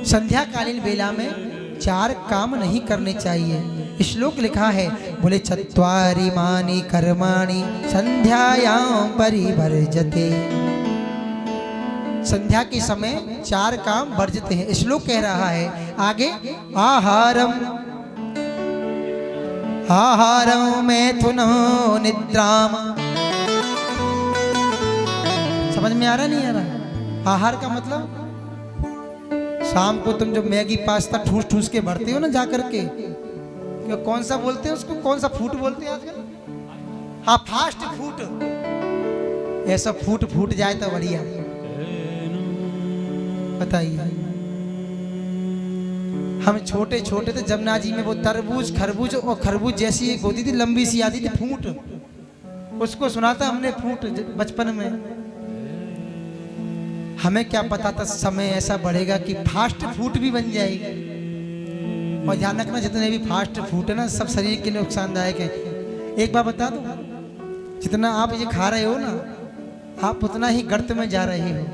संध्या कालीन वेला में 4 काम नहीं करने चाहिए। श्लोक लिखा है, बोले चत्वारि मानि कर्माणि संध्यायां परिवर्जते। संध्या के समय 4 काम वर्जते हैं। श्लोक कह रहा है आगे, आहारम आहारम मैथुनो निद्राम। समझ में आ रहा नहीं आ रहा? आहार का मतलब शाम को तुम जो मैगी पास्ता ठूस ठूस के भरते हो ना जाकर के, कौन सा बोलते हैं उसको, कौन सा फूड बोलते हैं आजकल? हाँ, फास्ट फूड। ऐसा फूट जाए तो बढ़िया। बताइए, हम छोटे छोटे थे जमुनाजी में, वो तरबूज खरबूज और खरबूज जैसी एक होती थी, लंबी सी आती थी फूट, उसको सुना था हमने फूट बचपन में। हमें क्या पता था समय ऐसा बढ़ेगा कि फास्ट फूड भी बन जाएगी। और ध्यान रखना, जितने भी फास्ट फूड है ना, सब शरीर के लिए नुकसानदायक है। एक बात बता दो, जितना आप ये खा रहे हो ना, आप उतना ही गर्त में जा रहे हो।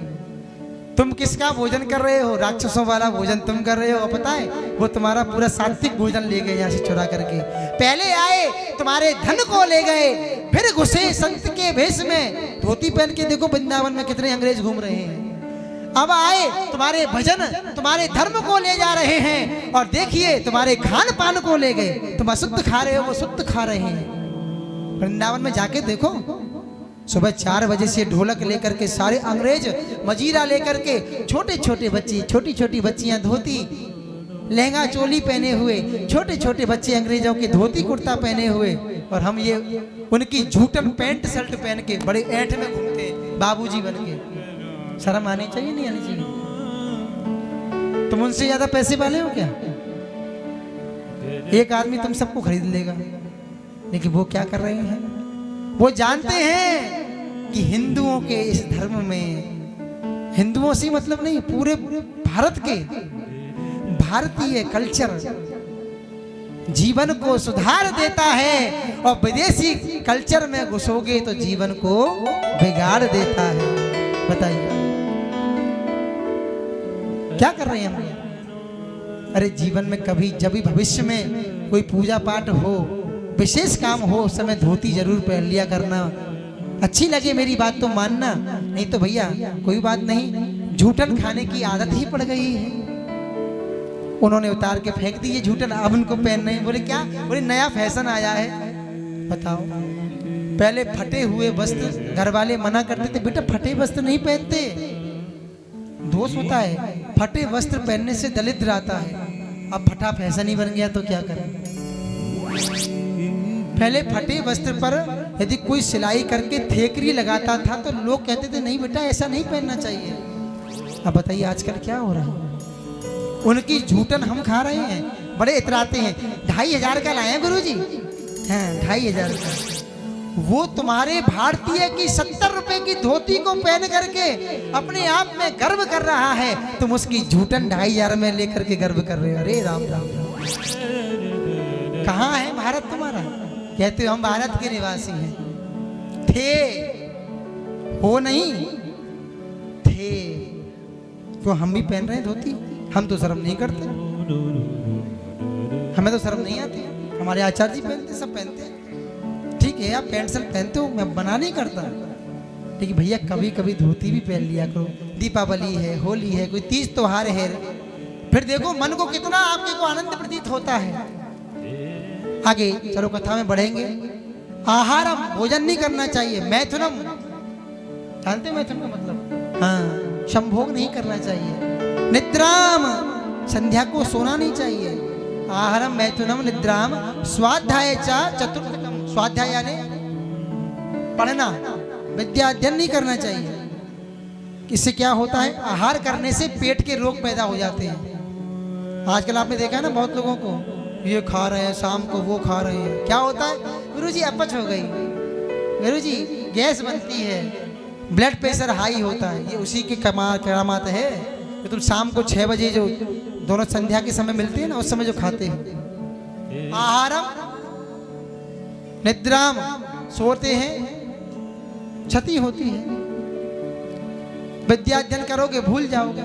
तुम किसका भोजन कर रहे हो? राक्षसों वाला भोजन तुम कर रहे हो। और पता है, वो तुम्हारा पूरा सात्विक भोजन ले गए यहाँ से चुरा करके। पहले आए तुम्हारे धन को ले गए, फिर घुसे संत के भेष में। धोती पहन के देखो वृंदावन में कितने अंग्रेज घूम रहे हैं। अब आए तुम्हारे भजन, तुम्हारे धर्म को ले जा रहे हैं, और देखिए तुम्हारे खान पान को ले गए। तुम अशुद्ध खा रहे हो, वो शुद्ध खा रहे हैं। वृंदावन में जाके देखो, सुबह 4 बजे से ढोलक लेकर के सारे अंग्रेज, मजीरा लेकर के, छोटे छोटे बच्चे, छोटी छोटी बच्चियां धोती लहंगा चोली पहने हुए, छोटे छोटे बच्चे अंग्रेजों के धोती कुर्ता पहने हुए, और हम ये उनकी झूठन पैंट शर्ट पहन के बड़े ऐंठ में घूमते हैं बाबूजी बन के। शर्म आनी चाहिए नहीं आनी चाहिए? तुम उनसे ज्यादा पैसे वाले हो क्या? एक आदमी तुम सबको खरीद लेगा, लेकिन वो क्या कर रहे हैं? वो जानते हैं कि हिंदुओं के इस धर्म में, हिंदुओं से मतलब नहीं, पूरे भारत के भारतीय कल्चर जीवन को सुधार देता है, और विदेशी कल्चर में घुसोगे तो जीवन को बिगाड़ देता है। बताइए क्या कर रहे हैं हम? अरे जीवन में कभी, जब भी भविष्य में कोई पूजा पाठ हो, विशेष काम हो, उस समय धोती जरूर पहन लिया करना। अच्छी लगे मेरी बात तो मानना, नहीं तो भैया कोई बात नहीं। झूठन खाने की आदत ही पड़ गई है। उन्होंने उतार के फेंक दी ये झूठन, अब उनको पहन नहीं। बोले क्या? बोले नया फैशन आया है। बताओ, पहले फटे हुए वस्त्र घर वाले मना करते थे, बेटा फटे वस्त्र नहीं पहनते, दोष होता है। फटे वस्त्र पहनने से दलिद्र आता है। अब फटा फैशन ही बन गया तो क्या करें? पहले फटे वस्त्र पर यदि कोई सिलाई करके थेकरी लगाता था तो लोग कहते थे नहीं बेटा ऐसा नहीं पहनना चाहिए। अब बताइए आजकल क्या हो रहा है? उनकी झूठन हम खा रहे हैं, बड़े इतराते हैं। 2500 का लाए हैं गुरुजी। हाँ, 2500 का। वो तुम्हारे भारतीय की 70 रुपए की धोती को पहन करके अपने आप में गर्व कर रहा है, तुम उसकी झूठन 2500 में लेकर के गर्व कर रहे हो। अरे राम राम राम, कहाँ है भारत तुम्हारा? कहते हो हम भारत के निवासी हैं। थे, हो नहीं थे। तो हम भी पहन रहे हैं धोती, हम तो शर्म नहीं करते, हमें तो शर्म नहीं आती। हमारे आचार्य जी पहनते, सब पहनते हैं। ठीक है, आप पैंट शर्ट पहनते हो, मैं मना नहीं करता, लेकिन भैया कभी कभी धोती भी पहन लिया करो। दीपावली है, होली है, कोई तीज त्योहार है, फिर देखो मन को कितना आपके को आनंद प्रतीत होता है। आगे चलो कथा में बढ़ेंगे। आहारम, भोजन नहीं करना चाहिए। मैथुनम, जानते मैथुन का मतलब? हाँ, संभोग नहीं करना चाहिए। निद्राम, संध्या को सोना नहीं चाहिए। आहारम मैथुनम निद्राम स्वाध्याय चा चतुर्थकम। स्वाध्याय यानी पढ़ना, विद्या अध्ययन नहीं करना चाहिए। इससे क्या होता है? आहार करने से पेट के रोग पैदा हो जाते हैं। आजकल आपने देखा है ना, बहुत लोगों को ये खा रहे हैं, शाम को वो खा रहे हैं। क्या होता है? गुरुजी अपच हो गई, गुरुजी गैस बनती है, ब्लड प्रेशर हाई होता है। ये उसी की करामात है। तो तुम शाम को 6 बजे जो दोनों संध्या के समय मिलते हैं ना, उस समय जो खाते हैं। आहारम निद्राम, सोते हैं, क्षति होती है। विद्या अध्ययन करोगे भूल जाओगे।